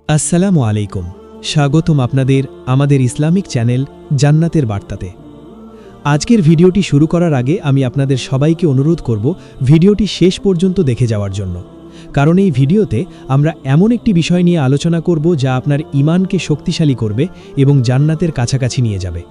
আসসালামু আলাইকুম। স্বাগতম আপনাদের আমাদের ইসলামিক চ্যানেল জান্নাতের বার্তাতে। আজকের ভিডিওটি শুরু করার আগে আমি আপনাদের সবাইকে অনুরোধ করব ভিডিওটি শেষ পর্যন্ত দেখে যাওয়ার জন্য, কারণ এই ভিডিওতে আমরা এমন একটি বিষয় নিয়ে আলোচনা করব যা আপনার ঈমানকে শক্তিশালী করবে এবং জান্নাতের কাছাকাছি নিয়ে যাবে।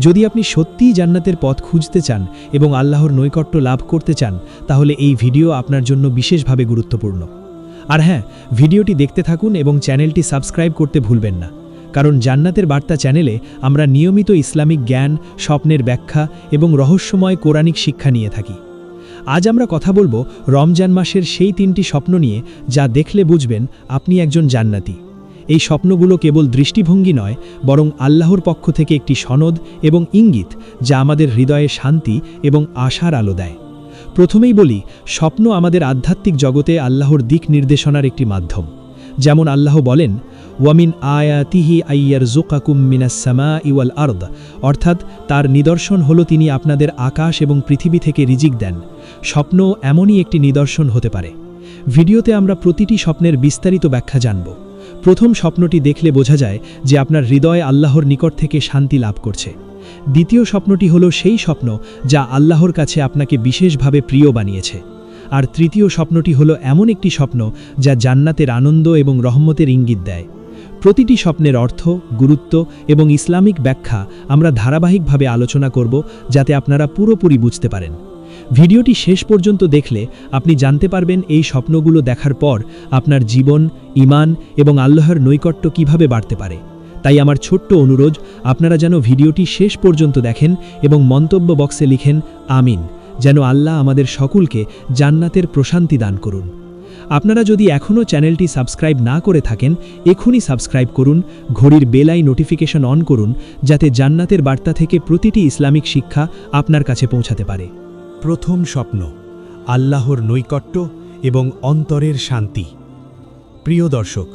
যদি আপনি সত্যিই জান্নাতের পথ খুঁজতে চান এবং আল্লাহর নৈকট্য লাভ করতে চান, তাহলে এই ভিডিও আপনার জন্য বিশেষভাবে গুরুত্বপূর্ণ। আর হ্যাঁ, ভিডিওটি দেখতে থাকুন এবং চ্যানেলটি সাবস্ক্রাইব করতে ভুলবেন না, কারণ জান্নাতের বার্তা চ্যানেলে আমরা নিয়মিত ইসলামিক জ্ঞান, স্বপ্নের ব্যাখ্যা এবং রহস্যময় কোরআনিক শিক্ষা নিয়ে থাকি। আজ আমরা কথা বলবো রমজান মাসের সেই 3টি স্বপ্ন নিয়ে যা দেখলে বুঝবেন আপনি একজন জান্নাতি। এই স্বপ্নগুলো কেবল দৃষ্টিভঙ্গি নয়, বরং আল্লাহর পক্ষ থেকে একটি সনদ এবং ইঙ্গিত যা আমাদের হৃদয়ে শান্তি এবং আশার আলো দেয়। প্রথমেই বলি, স্বপ্ন আমাদের আধ্যাত্মিক জগতে আল্লাহর দিক নির্দেশনার একটি মাধ্যম। যেমন আল্লাহ বলেন, ওয়ামিন আয়াতিহি আইয়ারযুকাকুম মিনাস সামাই ওয়াল আরদ, অর্থাৎ তার নিদর্শন হল তিনি আপনাদের আকাশ এবং পৃথিবী থেকে রিজিক দেন। স্বপ্ন এমনই একটি নিদর্শন হতে পারে। ভিডিওতে আমরা প্রতিটি স্বপ্নের বিস্তারিত ব্যাখ্যা জানব। প্রথম স্বপ্নটি দেখলে বোঝা যায় যে আপনার হৃদয় আল্লাহর নিকট থেকে শান্তি লাভ করছে। দ্বিতীয় স্বপ্নটি হলো সেই স্বপ্ন যা আল্লাহর কাছে আপনাকে বিশেষভাবে প্রিয় বানিয়েছে। আর তৃতীয় স্বপ্নটি হলো এমন একটি স্বপ্ন যা জান্নাতের আনন্দ এবং রহমতের ইঙ্গিত দেয়। প্রতিটি স্বপ্নের অর্থ, গুরুত্ব এবং ইসলামিক ব্যাখ্যা আমরা ধারাবাহিকভাবে আলোচনা করব, যাতে আপনারা পুরোপুরি বুঝতে পারেন। ভিডিওটি শেষ পর্যন্ত দেখলে আপনি জানতে পারবেন এই স্বপ্নগুলো দেখার পর আপনার জীবন, ঈমান এবং আল্লাহর নৈকট্য কিভাবে বাড়তে পারে। তাই আমার ছোট্ট অনুরোধ, আপনারা যেন ভিডিওটি শেষ পর্যন্ত দেখেন এবং মন্তব্য বক্সে লিখেন আমিন, যেন আল্লাহ আমাদের সকলকে জান্নাতের প্রশান্তি দান করুন। আপনারা যদি এখনও চ্যানেলটি সাবস্ক্রাইব না করে থাকেন, এখনই সাবস্ক্রাইব করুন, ঘড়ির বেল নোটিফিকেশন অন করুন, যাতে জান্নাতের বার্তা থেকে প্রতিটি ইসলামিক শিক্ষা আপনার কাছে পৌঁছাতে পারে। প্রথম স্বপ্ন, আল্লাহর নৈকট্য এবং অন্তরের শান্তি। প্রিয় দর্শক,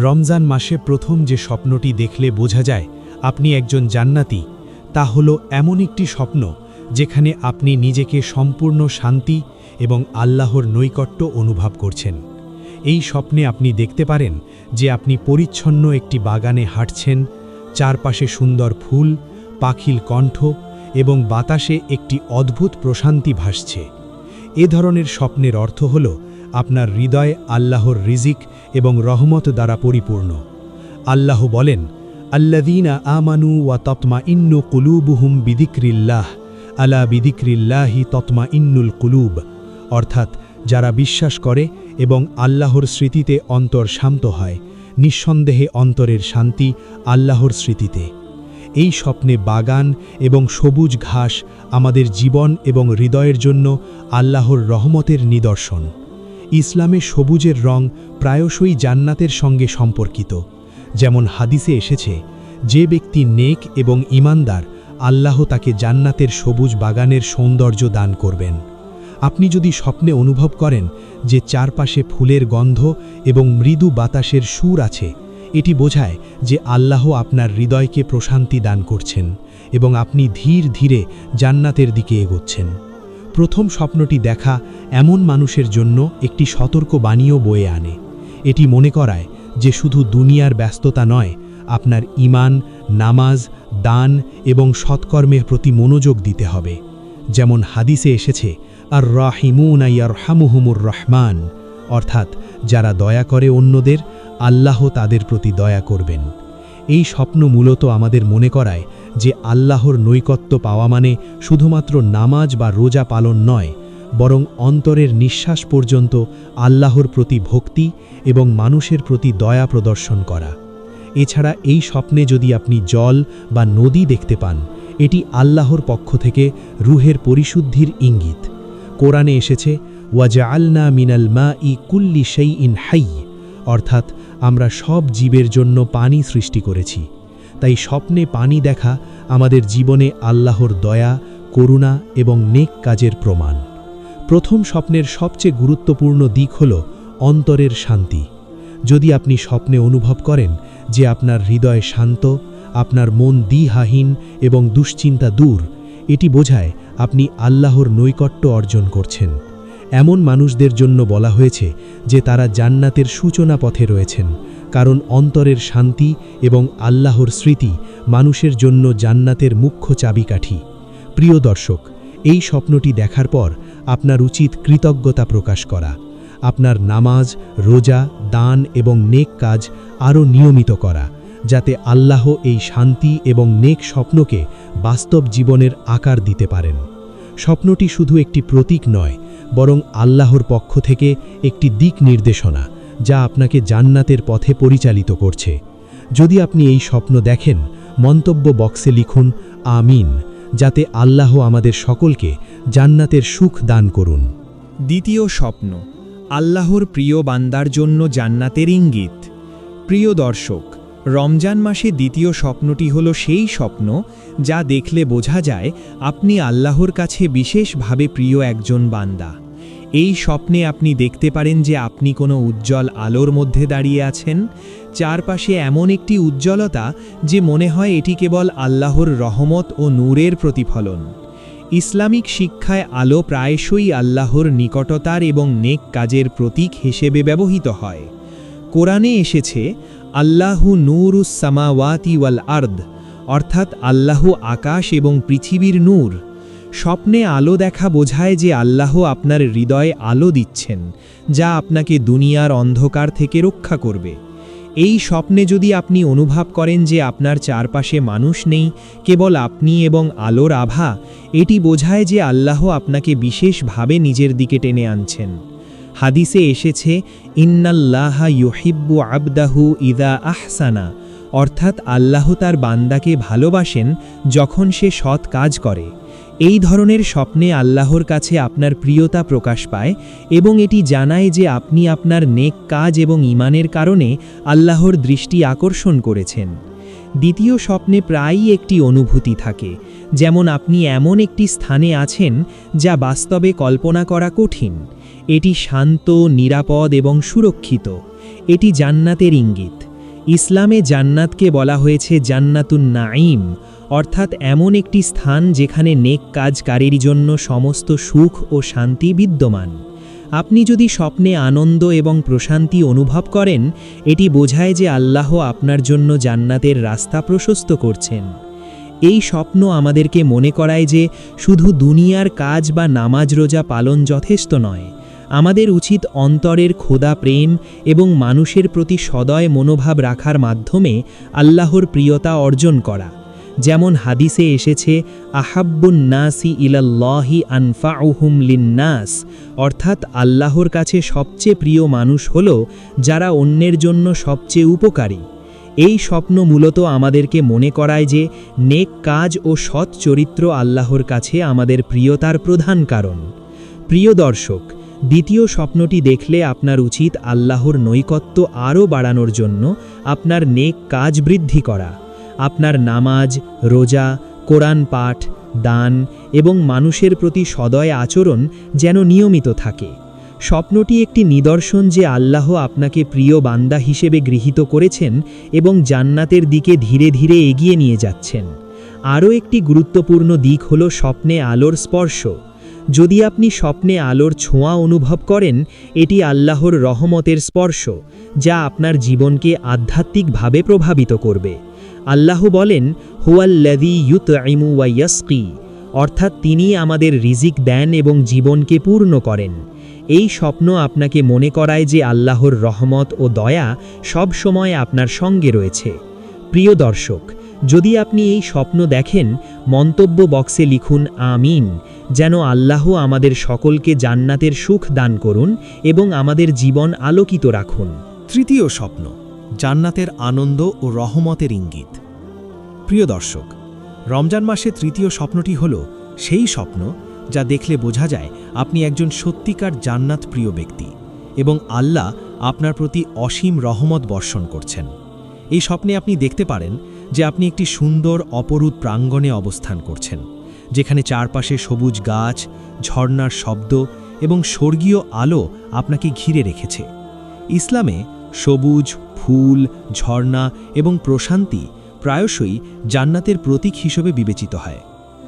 রমজান মাসে প্রথম যে স্বপ্নটি দেখলে বোঝা যায় আপনি একজন জান্নাতি, তা হলো এমন একটি স্বপ্ন যেখানে আপনি নিজেকে সম্পূর্ণ শান্তি এবং আল্লাহর নৈকট্য অনুভব করছেন। এই স্বপ্নে আপনি দেখতে পারেন যে আপনি পরিচ্ছন্ন একটি বাগানে হাঁটছেন, চারপাশে সুন্দর ফুল, পাখির কণ্ঠ এবং বাতাসে একটি অদ্ভুত প্রশান্তি ভাসছে। এ ধরনের স্বপ্নের অর্থ হল আপনার হৃদয় আল্লাহর রিজিক এবং রহমত দ্বারা পরিপূর্ণ। আল্লাহ বলেন, আল্লাযীনা আমানু ওয়া তাতমাইন্নু কুলুবুহুম বিযিকরিল্লাহ, আলা বিযিকরিল্লাহি তাতমাইন্নুল কুলুব, অর্থাৎ যারা বিশ্বাস করে এবং আল্লাহর স্মৃতিতে অন্তর শান্ত হয়, নিঃসন্দেহে অন্তরের শান্তি আল্লাহর স্মৃতিতে। এই স্বপ্নে বাগান এবং সবুজ ঘাস আমাদের জীবন এবং হৃদয়ের জন্য আল্লাহর রহমতের নিদর্শন। ইসলামে সবুজের রং প্রায়শই জান্নাতের সঙ্গে সম্পর্কিত। যেমন হাদিসে এসেছে, যে ব্যক্তি নেক এবং ঈমানদার, আল্লাহ তাকে জান্নাতের সবুজ বাগানের সৌন্দর্য দান করবেন। আপনি যদি স্বপ্নে অনুভব করেন যে চারপাশে ফুলের গন্ধ এবং মৃদু বাতাসের সুর আছে, এটি বোঝায় যে আল্লাহ আপনার হৃদয়কে প্রশান্তি দান করছেন এবং আপনি ধীর ধীরে জান্নাতের দিকে এগোচ্ছেন। প্রথম স্বপ্নটি দেখা এমন মানুষের জন্য একটি সতর্ক বাণীও বয়ে আনে। এটি মনে করায় যে শুধু দুনিয়ার ব্যস্ততা নয়, আপনার ঈমান, নামাজ, দান এবং সৎকর্মের প্রতি মনোযোগ দিতে হবে। যেমন হাদিসে এসেছে, আর রাহিমুনা ইয়ারহামুহুমুর রহমান, অর্থাৎ যারা দয়া করে অন্যদের, আল্লাহ তাদের প্রতি দয়া করবেন। এই স্বপ্ন মূলত আমাদের মনে করায় যে আল্লাহর নৈকট্য পাওয়া মানে শুধুমাত্র নামাজ বা রোজা পালন নয়, বরং অন্তরের নিঃশ্বাস পর্যন্ত আল্লাহর প্রতি ভক্তি এবং মানুষের প্রতি দয়া প্রদর্শন করা। এছাড়া এই স্বপ্নে যদি আপনি জল বা নদী দেখতে পান, এটি আল্লাহর পক্ষ থেকে রুহের পরিশুদ্ধির ইঙ্গিত। কোরআনে এসেছে, ওয়াজআলনা মিনাল মাই কুল্লি শাইইন হাই, অর্থাৎ আমরা সব জীবের জন্য পানি সৃষ্টি করেছি। তাই স্বপ্নে পানি দেখা আমাদের জীবনে আল্লাহর দয়া, করুণা এবং নেক কাজের প্রমাণ। প্রথম স্বপ্নের সবচেয়ে গুরুত্বপূর্ণ দিক হল অন্তরের শান্তি। যদি আপনি স্বপ্নে অনুভব করেন যে আপনার হৃদয় শান্ত, আপনার মন দ্বিধাহীন এবং দুশ্চিন্তা দূর, এটি বোঝায় আপনি আল্লাহর নৈকট্য অর্জন করছেন। এমন মানুষদের জন্য বলা হয়েছে যে তারা জান্নাতের সূচনা পথে রয়েছেন, কারণ অন্তরের শান্তি এবং আল্লাহর স্মৃতি মানুষের জন্য জান্নাতের মুখ্য চাবিকাঠি। প্রিয় দর্শক, এই স্বপ্নটি দেখার পর আপনার উচিত কৃতজ্ঞতা প্রকাশ করা, আপনার নামাজ, রোজা, দান এবং নেক কাজ আরও নিয়মিত করা, যাতে আল্লাহ এই শান্তি এবং নেক স্বপ্নকে বাস্তব জীবনের আকার দিতে পারেন। স্বপ্নটি শুধু একটি প্রতীক নয়, বরং আল্লাহর পক্ষ থেকে একটি দিক নির্দেশনা, যা আপনাকে জান্নাতের পথে পরিচালিত করছে। যদি আপনি এই স্বপ্ন দেখেন, মন্তব্য বক্সে লিখুন আমিন, যাতে আল্লাহ আমাদের সকলকে জান্নাতের সুখ দান করুন। দ্বিতীয় স্বপ্ন, আল্লাহর প্রিয় বান্দার জন্য জান্নাতের ইঙ্গিত। প্রিয় দর্শক, রমজান মাসে দ্বিতীয় স্বপ্নটি হলো সেই স্বপ্ন যা দেখলে বোঝা যায় আপনি আল্লাহর কাছে বিশেষভাবে প্রিয় একজন বান্দা। এই স্বপ্নে আপনি দেখতে পারেন যে আপনি কোনো উজ্জ্বল আলোর মধ্যে দাঁড়িয়ে আছেন, চারপাশে এমন একটি উজ্জ্বলতা যে মনে হয় এটি কেবল আল্লাহর রহমত ও নূরের প্রতিফলন। ইসলামিক শিক্ষায় আলো প্রায়শই আল্লাহর নিকটতার এবং নেক কাজের প্রতীক হিসেবে ব্যবহৃত হয়। কোরআনে এসেছে আল্লাহু নূরুস সামাওয়াতি ওয়াল আরদ, অর্থাৎ আল্লাহ আকাশ এবং পৃথিবীর নূর। স্বপ্নে আলো দেখা বোঝায় যে আল্লাহ আপনার হৃদয়ে আলো দিচ্ছেন, যা আপনাকে দুনিয়ার অন্ধকার থেকে রক্ষা করবে। এই স্বপ্নে যদি আপনি অনুভব করেন যে আপনার চারপাশে মানুষ নেই, কেবল আপনি এবং আলোর আভা, এটি বোঝায় যে আল্লাহ আপনাকে বিশেষভাবে নিজের দিকে টেনে আনছেন। হাদিসে এসেছে ইন্নাল্লাহা ইউহিব্বু আবদাহু ইদা আহসানা, অর্থাৎ আল্লাহ তার বান্দাকে ভালোবাসেন যখন সে সৎ কাজ করে। এই ধরনের স্বপ্নে আল্লাহর কাছে আপনার প্রিয়তা প্রকাশ পায় এবং এটি জানায় যে আপনি আপনার নেক কাজ এবং ঈমানের কারণে আল্লাহর দৃষ্টি আকর্ষণ করেছেন। দ্বিতীয় স্বপ্নে প্রায়ই একটি অনুভূতি থাকে, যেমন আপনি এমন একটি স্থানে আছেন যা বাস্তবে কল্পনা করা কঠিন। এটি শান্ত, নিরাপদ এবং সুরক্ষিত। এটি জান্নাতের ইঙ্গিত। ইসলামে জান্নাতকে বলা হয়েছে জান্নাতুন নাঈম, অর্থাৎ এমন একটি স্থান যেখানে নেক কাজকারীর জন্য সমস্ত সুখ ও শান্তি বিদ্যমান। আপনি যদি স্বপ্নে আনন্দ এবং প্রশান্তি অনুভব করেন, এটি বোঝায় যে আল্লাহ আপনার জন্য জান্নাতের রাস্তা প্রশস্ত করছেন। এই স্বপ্ন আমাদেরকে মনে করায় যে শুধু দুনিয়ার কাজ বা নামাজ রোজা পালন যথেষ্ট নয়। আমাদের উচিত অন্তরের খোদা প্রেম এবং মানুষের প্রতি সদয় মনোভাব রাখার মাধ্যমে আল্লাহর প্রিয়তা অর্জন করা। যেমন হাদিসে এসেছে আহাব্বুন নাসি ইলাল্লাহি আনফাউহুম লিন্নাস, অর্থাৎ আল্লাহর কাছে সবচেয়ে প্রিয় মানুষ হল যারা অন্যের জন্য সবচেয়ে উপকারী। এই স্বপ্ন মূলত আমাদেরকে মনে করায় যে নেক কাজ ও সৎ চরিত্র আল্লাহর কাছে আমাদের প্রিয়তার প্রধান কারণ। প্রিয় দর্শক, দ্বিতীয় স্বপ্নটি দেখলে আপনার উচিত আল্লাহর নৈকট্য আরও বাড়ানোর জন্য আপনার নেক কাজ বৃদ্ধি করা। আপনার নামাজ, রোজা, কোরআন পাঠ, দান এবং মানুষের প্রতি সদয় আচরণ যেন নিয়মিত থাকে। স্বপ্নটি একটি নিদর্শন যে আল্লাহ আপনাকে প্রিয় বান্দা হিসেবে গৃহীত করেছেন এবং জান্নাতের দিকে ধীরে ধীরে এগিয়ে নিয়ে যাচ্ছেন। আরও একটি গুরুত্বপূর্ণ দিক হল স্বপ্নে আলোর স্পর্শ। যদি আপনি স্বপ্নে আলোর ছোঁয়া অনুভব করেন, এটি আল্লাহর রহমতের স্পর্শ, যা আপনার জীবনকে আধ্যাত্মিকভাবে প্রভাবিত করবে। আল্লাহ বলেন, হুয়াল্লাযী ইউতঈমু ওয়া ইয়াসকি, অর্থাৎ তিনি আমাদের রিজিক দেন এবং জীবনকে পূর্ণ করেন। এই স্বপ্ন আপনাকে মনে করায় যে আল্লাহর রহমত ও দয়া সব সময় আপনার সঙ্গে রয়েছে। প্রিয় দর্শক, যদি আপনি এই স্বপ্ন দেখেন, মন্তব্য বক্সে লিখুন আমিন, যেন আল্লাহ আমাদের সকলকে জান্নাতের সুখ দান করুন এবং আমাদের জীবন আলোকিত রাখুন। তৃতীয় স্বপ্ন, জান্নাতের আনন্দ ও রহমতের ইঙ্গিত। প্রিয় দর্শক, রমজান মাসে তৃতীয় স্বপ্নটি হল সেই স্বপ্ন যা দেখলে বোঝা যায় আপনি একজন সত্যিকার জান্নাত প্রিয় ব্যক্তি এবং আল্লাহ আপনার প্রতি অসীম রহমত বর্ষণ করছেন। এই স্বপ্নে আপনি দেখতে পারেন যে আপনি একটি সুন্দর অপরূপ প্রাঙ্গণে অবস্থান করছেন, যেখানে চারপাশে সবুজ গাছ, ঝর্ণার শব্দ এবং স্বর্গীয় আলো আপনাকে ঘিরে রেখেছে। ইসলামে সবুজ, ফুল, ঝর্ণা এবং প্রশান্তি প্রায়শই জান্নাতের প্রতীক হিসেবে বিবেচিত হয়।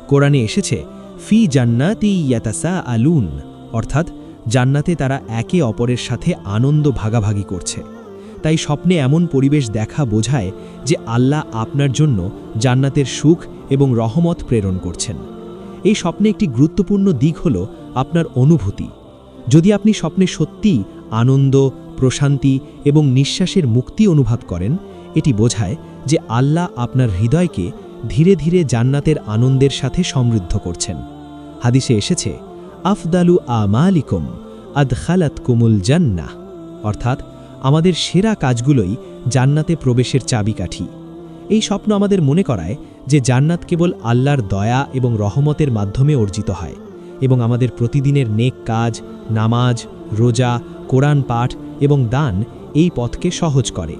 কোরআনে এসেছে ফি জান্নাতি ইয়াতাসাআলুন, অর্থাৎ জান্নাতে তারা একে অপরের সাথে আনন্দ ভাগাভাগি করছে। তাই স্বপ্নে এমন পরিবেশ দেখা বোঝায় যে আল্লাহ আপনার জন্য জান্নাতের সুখ এবং রহমত প্রেরণ করছেন। এই স্বপ্নে একটি গুরুত্বপূর্ণ দিক হল আপনার অনুভূতি। যদি আপনি স্বপ্নে সত্যিই আনন্দ, প্রশান্তি এবং নিঃশ্বাসের মুক্তি অনুভব করেন, এটি বোঝায় যে আল্লাহ আপনার হৃদয়কে ধীরে ধীরে জান্নাতের আনন্দের সাথে সমৃদ্ধ করছেন। হাদিসে এসেছে, আফদালু আমালিকুম আদখালাতকুমুল জান্নাহ, অর্থাৎ আমাদের সেরা কাজগুলোই জান্নাতে প্রবেশের চাবিকাঠি। এই স্বপ্ন আমাদের মনে করায় যে জান্নাত কেবল আল্লাহর দয়া এবং রহমতের মাধ্যমে অর্জিত হয়, এবং আমাদের প্রতিদিনের নেক কাজ, নামাজ, রোজা, কোরআন পাঠ এবং দান এই পথকে সহজ করে।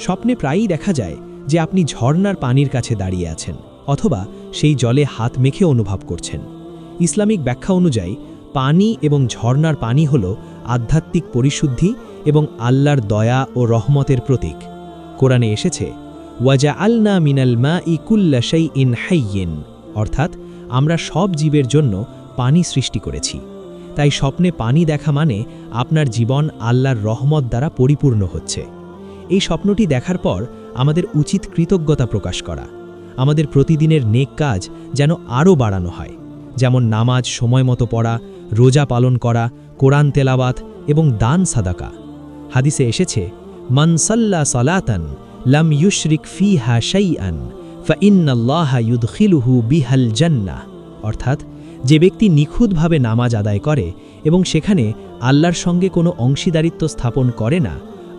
স্বপ্নে প্রায়ই দেখা যায় যে আপনি ঝর্ণার পানির কাছে দাঁড়িয়ে আছেন, অথবা সেই জলে হাত মেখে অনুভব করছেন। ইসলামিক ব্যাখ্যা অনুযায়ী পানি এবং ঝর্ণার পানি হল আধ্যাত্মিক পরিশুদ্ধি এবং আল্লাহর দয়া ও রহমতের প্রতীক। কোরআনে এসেছে, ওয়াজআলনা মিনাল মাই কুল্লা শাইইন হাইয়িন, অর্থাৎ আমরা সব জীবের জন্য পানি সৃষ্টি করেছি। তাই স্বপ্নে পানি দেখা মানে আপনার জীবন আল্লাহর রহমত দ্বারা পরিপূর্ণ হচ্ছে। এই স্বপ্নটি দেখার পর আমাদের উচিত কৃতজ্ঞতা প্রকাশ করা। আমাদের প্রতিদিনের নেক কাজ যেন আরও বাড়ানো হয়, যেমন নামাজ সময়মতো পড়া, রোজা পালন করা, কোরআন তেলাওয়াত এবং দান সাদাকা। হাদিসে এসেছে, মান সাল্লা সালাতান লাম ইউশরিক ফিহা শাইআন ফাইন্নাল্লাহা ইউদখিলুহু বিহাল জান্নাহ, অর্থাৎ যে ব্যক্তি নিখুঁতভাবে নামাজ আদায় করে এবং সেখানে আল্লাহর সঙ্গে কোনো অংশীদারিত্ব স্থাপন করে না,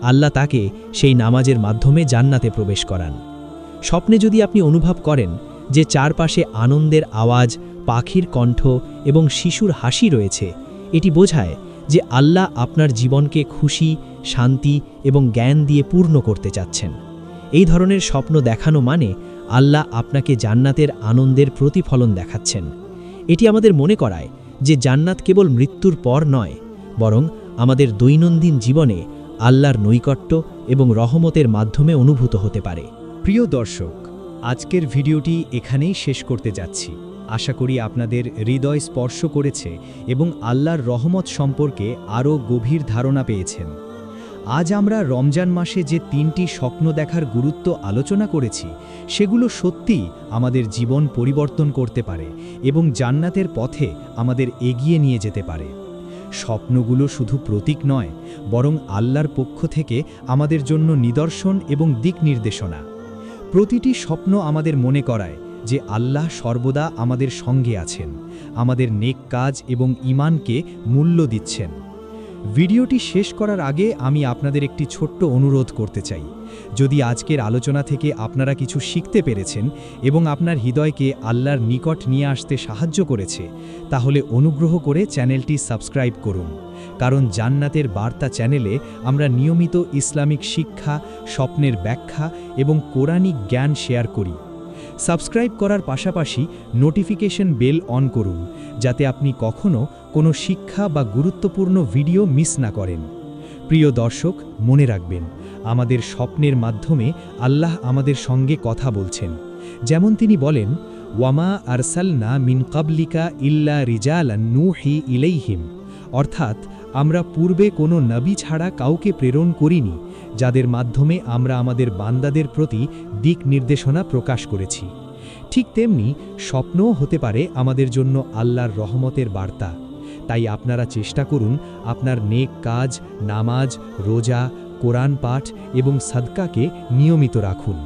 আল্লাহ তাকে সেই নামাজের মাধ্যমে জান্নাতে প্রবেশ করান। স্বপ্নে যদি আপনি অনুভব করেন যে চারপাশে আনন্দের আওয়াজ, পাখির কণ্ঠ এবং শিশুর হাসি রয়েছে, এটি বোঝায় যে আল্লাহ আপনার জীবনকে খুশি, শান্তি এবং জ্ঞান দিয়ে পূর্ণ করতে চাচ্ছেন। এই ধরনের স্বপ্ন দেখানো মানে আল্লাহ আপনাকে জান্নাতের আনন্দের প্রতিফলন দেখাচ্ছেন। এটি আমাদের মনে করায় যে জান্নাত কেবল মৃত্যুর পর নয়, বরং আমাদের দৈনন্দিন জীবনে আল্লাহর নৈকট্য এবং রহমতের মাধ্যমে অনুভূত হতে পারে। প্রিয় দর্শক, আজকের ভিডিওটি এখানেই শেষ করতে যাচ্ছি। আশা করি আপনাদের হৃদয় স্পর্শ করেছে এবং আল্লাহর রহমত সম্পর্কে আরও গভীর ধারণা পেয়েছেন। আজ আমরা রমজান মাসে যে 3টি স্বপ্ন দেখার গুরুত্ব আলোচনা করেছি, সেগুলো সত্যিই আমাদের জীবন পরিবর্তন করতে পারে এবং জান্নাতের পথে আমাদের এগিয়ে নিয়ে যেতে পারে। স্বপ্নগুলো শুধু প্রতীক নয়, বরং আল্লাহর পক্ষ থেকে আমাদের জন্য নিদর্শন এবং দিক নির্দেশনা। প্রতিটি স্বপ্ন আমাদের মনে করায় যে আল্লাহ সর্বদা আমাদের সঙ্গে আছেন, আমাদের নেক কাজ এবং ঈমানকে মূল্য দিচ্ছেন। ভিডিওটি শেষ করার আগে আমি আপনাদের একটি ছোট্ট অনুরোধ করতে চাই। যদি আজকের আলোচনা থেকে আপনারা কিছু শিখতে পেরেছেন এবং আপনার হৃদয়কে আল্লাহর নিকট নিয়ে আসতে সাহায্য করেছে, তাহলে অনুগ্রহ করে চ্যানেলটি সাবস্ক্রাইব করুন। কারণ জান্নাতের বার্তা চ্যানেলে আমরা নিয়মিত ইসলামিক শিক্ষা, স্বপ্নের ব্যাখ্যা এবং কোরআনিক জ্ঞান শেয়ার করি। সাবস্ক্রাইব করার পাশাপাশি নোটিফিকেশন বেল অন করুন, যাতে আপনি কখনো কোনো শিক্ষা বা গুরুত্বপূর্ণ ভিডিও মিস না করেন। প্রিয় দর্শক, মনে রাখবেন, আমাদের স্বপ্নের মাধ্যমে আল্লাহ আমাদের সঙ্গে কথা বলছেন। যেমন তিনি বলেন, ওয়ামা আরসালনা মিন কাবলিকা ইল্লা রিজালান নূহি ইলাইহিম, অর্থাৎ আমরা পূর্বে কোনো নবী ছাড়া কাউকে প্রেরণ করিনি, যাদের মাধ্যমে আমরা আমাদের বান্দাদের প্রতি দিক নির্দেশনা প্রকাশ করেছি। ঠিক তেমনি স্বপ্নও হতে পারে আমাদের জন্য আল্লাহর রহমতের বার্তা। তাই আপনারা চেষ্টা করুন আপনার নেক কাজ, নামাজ, রোজা, কোরআন পাঠ এবং সাদকাকে নিয়মিত রাখুন।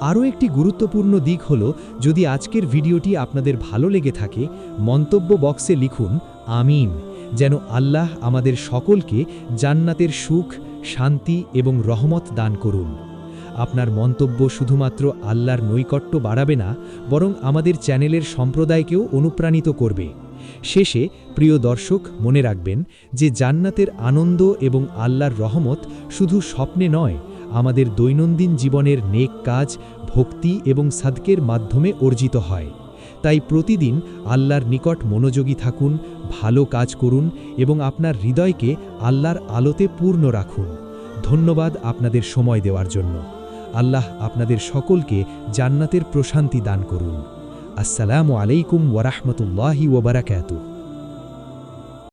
আরও একটি গুরুত্বপূর্ণ দিক হল, যদি আজকের ভিডিওটি আপনাদের ভালো লেগে থাকে, মন্তব্য বক্সে লিখুন আমিন, যেন আল্লাহ আমাদের সকলকে জান্নাতের সুখ, শান্তি এবং রহমত দান করুন। আপনার মন্তব্য শুধুমাত্র আল্লাহর নৈকট্য বাড়াবে না, বরং আমাদের চ্যানেলের সম্প্রদায়কেও অনুপ্রাণিত করবে। শেষে প্রিয় দর্শক, মনে রাখবেন যে জান্নাতের আনন্দ এবং আল্লাহর রহমত শুধু স্বপ্নে নয়, আমাদের দৈনন্দিন জীবনের নেক কাজ, ভক্তি এবং সাদকের মাধ্যমে অর্জিত হয়। তাই প্রতিদিন আল্লাহর নিকট মনোযোগী থাকুন, ভালো কাজ করুন এবং আপনার হৃদয়কে আল্লাহর আলোতে পূর্ণ রাখুন। ধন্যবাদ আপনাদের সময় দেওয়ার জন্য। আল্লাহ আপনাদের সকলকে জান্নাতের প্রশান্তি দান করুন। আসসালামু আলাইকুম ওয়া রাহমাতুল্লাহি ওয়া বারাকাতুহু।